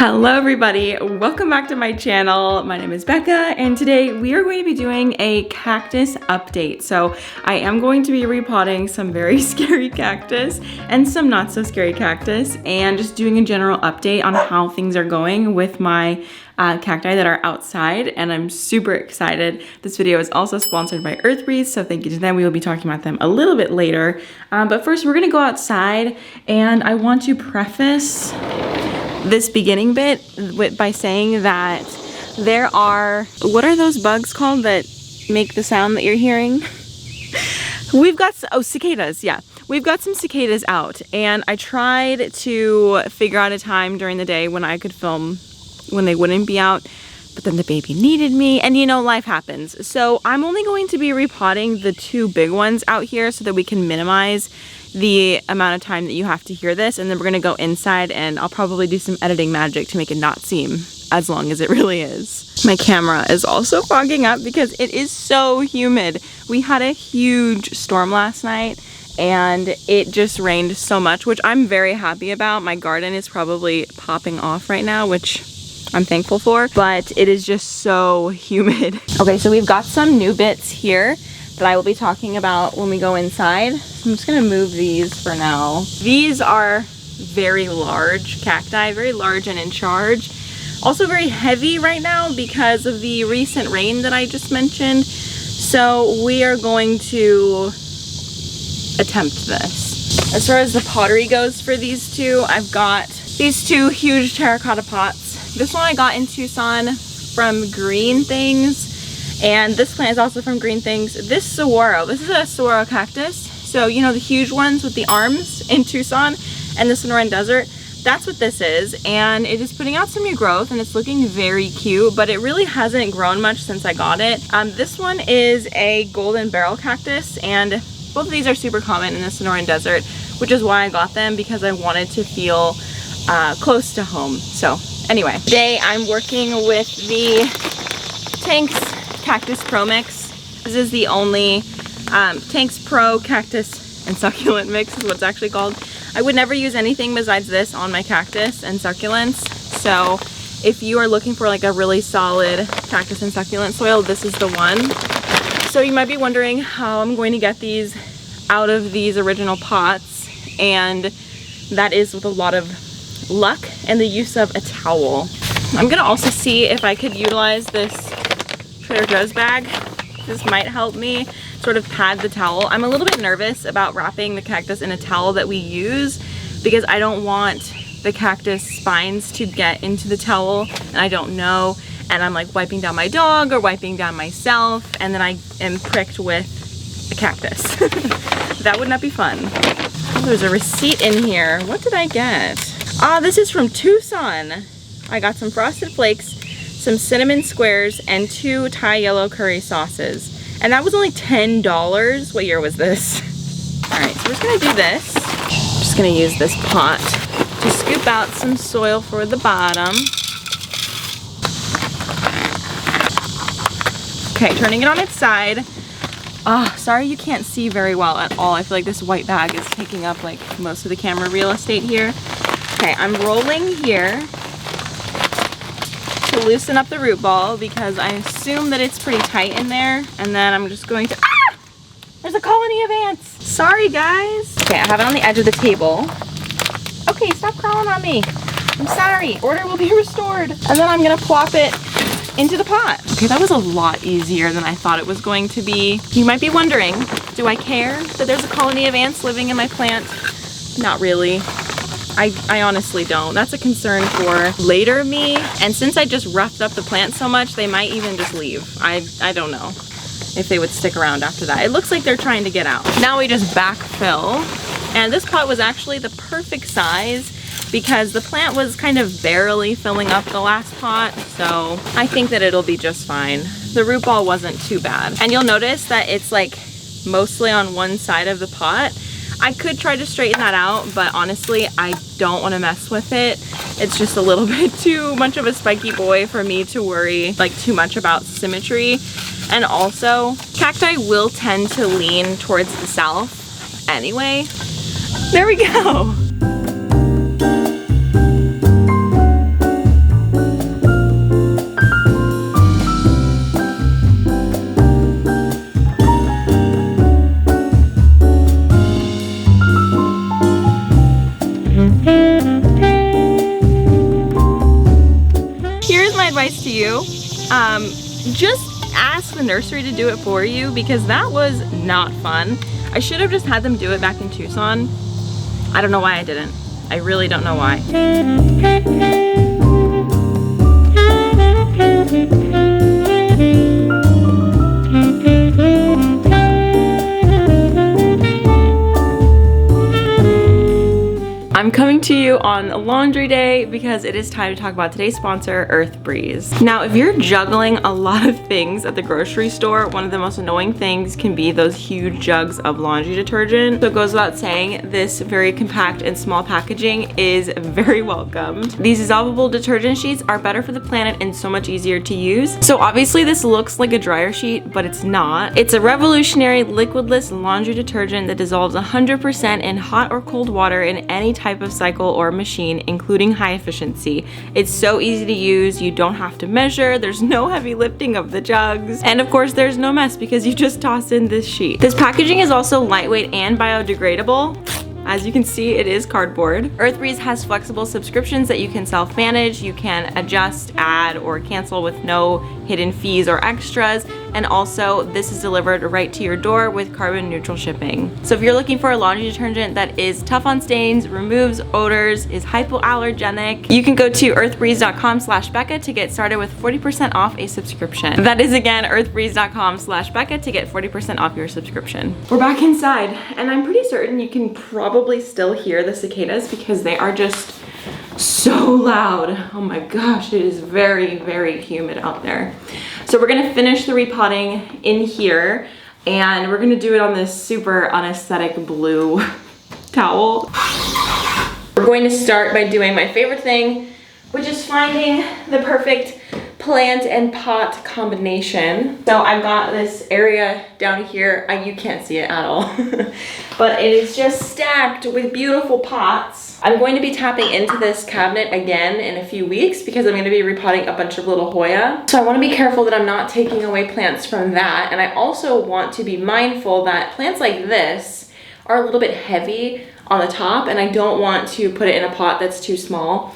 Hello everybody, welcome back to my channel. My name is Becca and today we are going to be doing a cactus update. So I am going to be repotting some very scary cactus and some not so scary cactus and just doing a general update on how things are going with my cacti that are outside, and I'm super excited. This video is also sponsored by Earthbreeze, so thank you to them. We will be talking about them a little bit later. But first we're gonna go outside and I want to preface this beginning bit by saying that there are, what are those bugs called that make the sound that you're hearing? We've got, cicadas, yeah. We've got some cicadas out, and I tried to figure out a time during the day when I could film when they wouldn't be out, but then the baby needed me, and you know, life happens. So I'm only going to be repotting the two big ones out here so that we can minimize the amount of time that you have to hear this, and then we're gonna go inside and I'll probably do some editing magic to make it not seem as long as it really is. My camera is also fogging up because it is so humid. We had a huge storm last night and it just rained so much, which I'm very happy about. My garden is probably popping off right now, which I'm thankful for, but it is just so humid. Okay, so we've got some new bits here that I will be talking about when we go inside. So I'm just gonna move these for now. These are very large cacti, very large and in charge. Also very heavy right now because of the recent rain that I just mentioned. So we are going to attempt this. As far as the pottery goes for these two, I've got these two huge terracotta pots. This one I got in Tucson from Green Things, and this plant is also from Green Things. This saguaro, this is a saguaro cactus. So you know the huge ones with the arms in Tucson and the Sonoran Desert, that's what this is, and it is putting out some new growth and it's looking very cute, but it really hasn't grown much since I got it. This one is a golden barrel cactus, and both of these are super common in the Sonoran Desert, which is why I got them, because I wanted to feel close to home. So anyway, today I'm working with the Tanks Cactus Pro Mix. This is the only Tanks Pro Cactus and Succulent Mix is what it's actually called. I would never use anything besides this on my cactus and succulents. So if you are looking for like a really solid cactus and succulent soil, this is the one. So you might be wondering how I'm going to get these out of these original pots, and that is with a lot of luck and the use of a towel. I'm gonna also see if I could utilize this Trader Joe's bag. This might help me sort of pad the towel. I'm a little bit nervous about wrapping the cactus in a towel that we use because I don't want the cactus spines to get into the towel, and I don't know, and I'm like wiping down my dog or wiping down myself, and then I am pricked with a cactus. That would not be fun. Oh, there's a receipt in here. What did I get? Ah, this is from Tucson. I got some Frosted Flakes, some cinnamon squares, and 2 Thai yellow curry sauces. And that was only $10. What year was this? All right, so we're just gonna do this. I'm just gonna use this pot to scoop out some soil for the bottom. Okay, turning it on its side. Ah, sorry you can't see very well at all. I feel like this white bag is taking up like most of the camera real estate here. Okay, I'm rolling here to loosen up the root ball because I assume that it's pretty tight in there, and then I'm just going to, there's a colony of ants. Sorry guys. Okay, I have it on the edge of the table. Okay, stop crawling on me. I'm sorry, order will be restored. And then I'm gonna plop it into the pot. Okay, that was a lot easier than I thought it was going to be. You might be wondering, do I care that there's a colony of ants living in my plant? Not really. I honestly don't. That's a concern for later me. And since I just roughed up the plant so much, they might even just leave. I don't know if they would stick around after that. It looks like they're trying to get out. Now we just backfill. And this pot was actually the perfect size because the plant was kind of barely filling up the last pot. So I think that it'll be just fine. The root ball wasn't too bad. And you'll notice that it's like mostly on one side of the pot. I could try to straighten that out, but honestly, I don't want to mess with it. It's just a little bit too much of a spiky boy for me to worry like too much about symmetry. And also, cacti will tend to lean towards the south anyway. There we go. advice to you, just ask the nursery to do it for you, because that was not fun. I should have just had them do it back in Tucson. I don't know why I didn't. I really don't know why. I'm coming to you on laundry day because it is time to talk about today's sponsor, Earth Breeze. Now, if you're juggling a lot of things at the grocery store, one of the most annoying things can be those huge jugs of laundry detergent. So it goes without saying, this very compact and small packaging is very welcomed. These dissolvable detergent sheets are better for the planet and so much easier to use. So obviously this looks like a dryer sheet, but it's not. It's a revolutionary liquidless laundry detergent that dissolves 100% in hot or cold water in any type of cycle or machine, including high efficiency. It's so easy to use, you don't have to measure, there's no heavy lifting of the jugs, and of course there's no mess because you just toss in this sheet. This packaging is also lightweight and biodegradable. As you can see, it is cardboard. Earth Breeze has flexible subscriptions that you can self-manage. You can adjust, add, or cancel with no hidden fees or extras. And also, this is delivered right to your door with carbon neutral shipping. So if you're looking for a laundry detergent that is tough on stains, removes odors, is hypoallergenic, you can go to earthbreeze.com/Becca to get started with 40% off a subscription. That is again, earthbreeze.com/Becca to get 40% off your subscription. We're back inside, and I'm pretty certain you can probably still hear the cicadas because they are just so loud. Oh my gosh, it is very, very humid out there. So we're gonna finish the repotting in here, and we're gonna do it on this super unaesthetic blue towel. We're going to start by doing my favorite thing, which is finding the perfect plant and pot combination. So I've got this area down here, you can't see it at all, but it is just stacked with beautiful pots. I'm going to be tapping into this cabinet again in a few weeks because I'm going to be repotting a bunch of little Hoya. So I want to be careful that I'm not taking away plants from that, and I also want to be mindful that plants like this are a little bit heavy on the top, and I don't want to put it in a pot that's too small.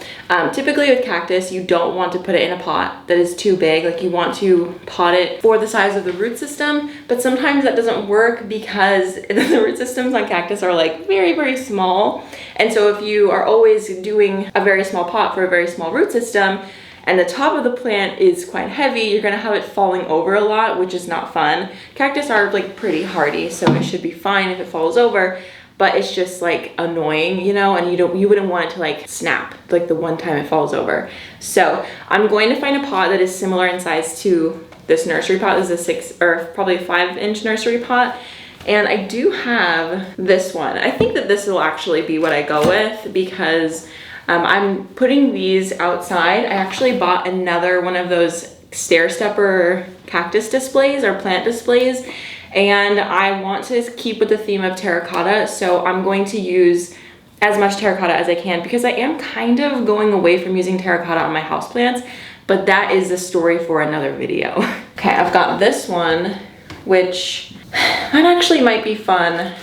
Typically with cactus, you don't want to put it in a pot that is too big. Like, you want to pot it for the size of the root system, but sometimes that doesn't work because the root systems on cactus are like very, very small. And so if you are always doing a very small pot for a very small root system, and the top of the plant is quite heavy, you're gonna have it falling over a lot, which is not fun. Cactus are like pretty hardy, so it should be fine if it falls over, but it's just like annoying, you know, and you wouldn't want it to like snap like the one time it falls over. So I'm going to find a pot that is similar in size to this nursery pot. This is a 6 or probably 5-inch nursery pot. And I do have this one. I think that this will actually be what I go with because I'm putting these outside. I actually bought another one of those stair stepper cactus displays or plant displays, and I want to keep with the theme of terracotta, so I'm going to use as much terracotta as I can because I am kind of going away from using terracotta on my houseplants, but that is a story for another video. Okay, I've got this one, which that actually might be fun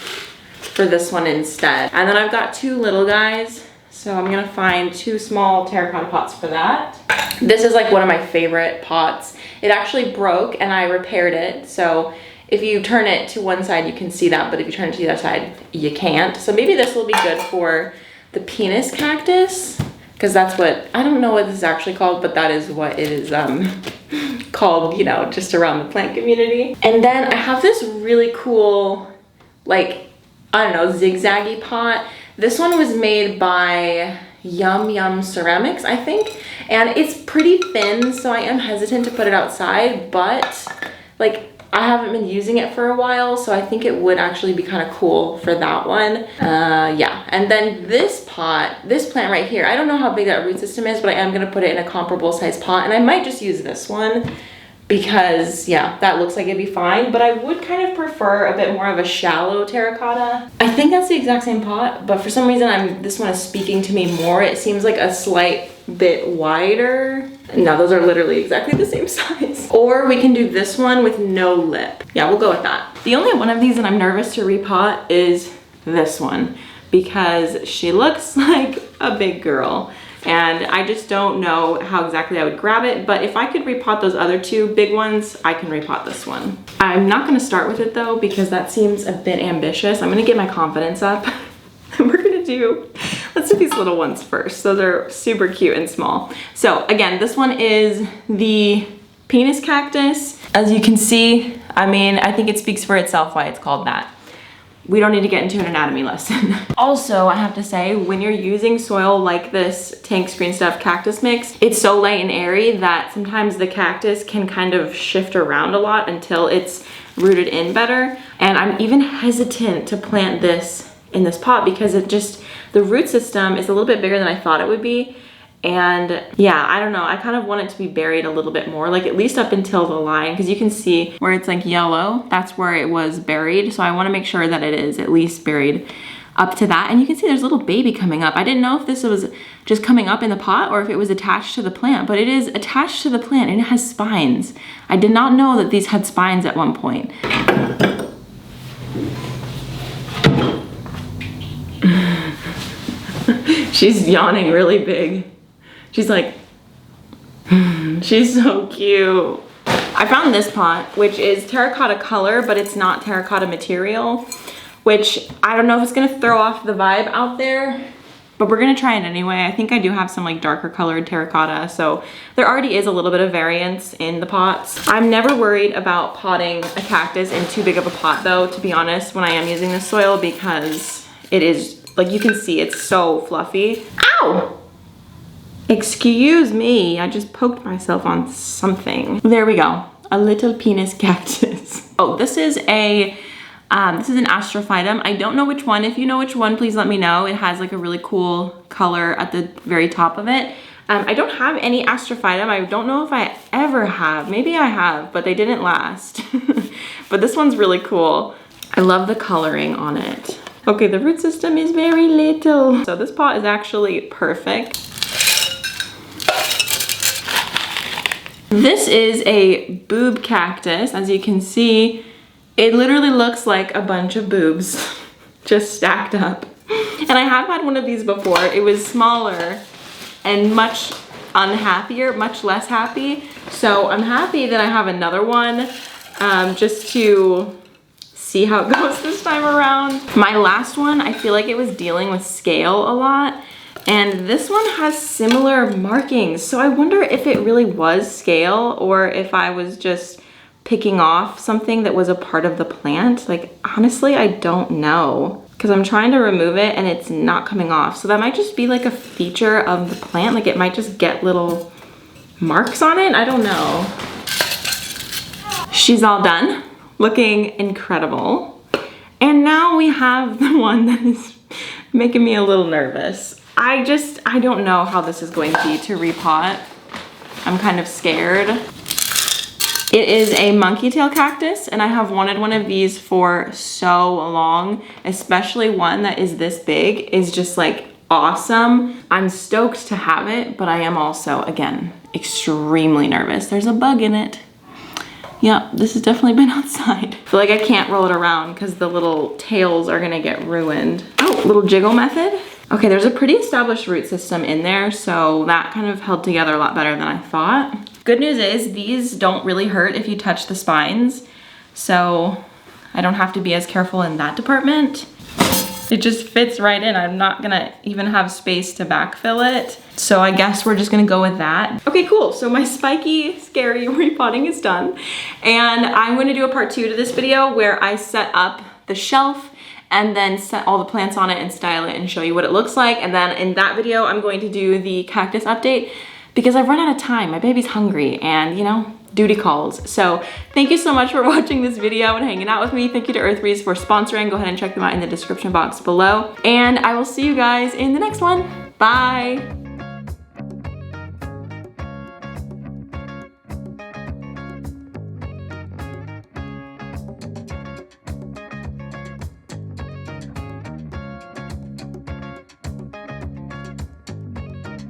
for this one instead. And then I've got 2 little guys, so I'm gonna find 2 small terracotta pots for that. This is like one of my favorite pots. It actually broke and I repaired it, so if you turn it to one side, you can see that, but if you turn it to the other side, you can't. So maybe this will be good for the penis cactus, because that's what, I don't know what this is actually called, but that is what it is called, you know, just around the plant community. And then I have this really cool, like, I don't know, zigzaggy pot. This one was made by Yum Yum Ceramics, I think, and it's pretty thin, so I am hesitant to put it outside, but like, I haven't been using it for a while, so I think it would actually be kind of cool for that one. Yeah, and then this pot, this plant right here, I don't know how big that root system is, but I am gonna put it in a comparable size pot, and I might just use this one because, yeah, that looks like it'd be fine, but I would kind of prefer a bit more of a shallow terracotta. I think that's the exact same pot, but for some reason this one is speaking to me more. It seems like a slight bit wider. No, those are literally exactly the same size. Or we can do this one with no lip. Yeah, we'll go with that. The only one of these that I'm nervous to repot is this one because she looks like a big girl. and I just don't know how exactly I would grab it, but if I could repot those other two big ones, I can repot this one. I'm not gonna start with it though, because that seems a bit ambitious. I'm gonna get my confidence up. Let's do these little ones first. So they're super cute and small. So again, this one is the penis cactus. As you can see, I mean, I think it speaks for itself why it's called that. We don't need to get into an anatomy lesson. Also, I have to say, when you're using soil like this Tank's Green Stuff cactus mix, it's so light and airy that sometimes the cactus can kind of shift around a lot until it's rooted in better. And I'm even hesitant to plant this in this pot because the root system is a little bit bigger than I thought it would be. And yeah, I don't know, I kind of want it to be buried a little bit more, like at least up until the line, because you can see where it's like yellow, that's where it was buried. So I want to make sure that it is at least buried up to that. And you can see there's a little baby coming up. I didn't know if this was just coming up in the pot or if it was attached to the plant, but it is attached to the plant and it has spines. I did not know that these had spines at one point. She's yawning really big. She's like, she's so cute. I found this pot, which is terracotta color, but it's not terracotta material, which I don't know if it's gonna throw off the vibe out there, but we're gonna try it anyway. I think I do have some like darker colored terracotta, so there already is a little bit of variance in the pots. I'm never worried about potting a cactus in too big of a pot though, to be honest, when I am using this soil, because it is, like you can see, it's so fluffy. Ow! Excuse me, I just poked myself on something. There we go, a little penis cactus. Oh, this is an astrophytum. I don't know which one. If you know which one, please let me know. It has like a really cool color at the very top of it. I don't have any astrophytum. I don't know if I ever have. Maybe I have, but they didn't last. But this one's really cool. I love the coloring on it. Okay, the root system is very little. So this pot is actually perfect. This is a boob cactus. As you can see, it literally looks like a bunch of boobs just stacked up. And I have had one of these before. It was smaller and much unhappier, much less happy. So I'm happy that I have another one just to see how it goes this time around. My last one, I feel like it was dealing with scale a lot. And this one has similar markings. So I wonder if it really was scale or if I was just picking off something that was a part of the plant. Like, honestly, I don't know, because I'm trying to remove it and it's not coming off. So that might just be like a feature of the plant. Like it might just get little marks on it. I don't know. She's all done, looking incredible. And now we have the one that is making me a little nervous. I don't know how this is going to be to repot. I'm kind of scared. It is a monkey tail cactus, and I have wanted one of these for so long, especially one that is this big is just like awesome. I'm stoked to have it, but I am also, again, extremely nervous. There's a bug in it. Yeah, this has definitely been outside. I feel like I can't roll it around because the little tails are gonna get ruined. Oh, little jiggle method. Okay, there's a pretty established root system in there, so that kind of held together a lot better than I thought. Good news is these don't really hurt if you touch the spines, so I don't have to be as careful in that department. It just fits right in. I'm not gonna even have space to backfill it. So I guess we're just gonna go with that. Okay, cool. So my spiky, scary repotting is done. And I'm gonna do a part 2 to this video where I set up the shelf and then set all the plants on it and style it and show you what it looks like. And then in that video, I'm going to do the cactus update because I've run out of time. My baby's hungry and, you know, duty calls. So thank you so much for watching this video and hanging out with me. Thank you to Earthbreeze for sponsoring. Go ahead and check them out in the description box below. And I will see you guys in the next one. Bye.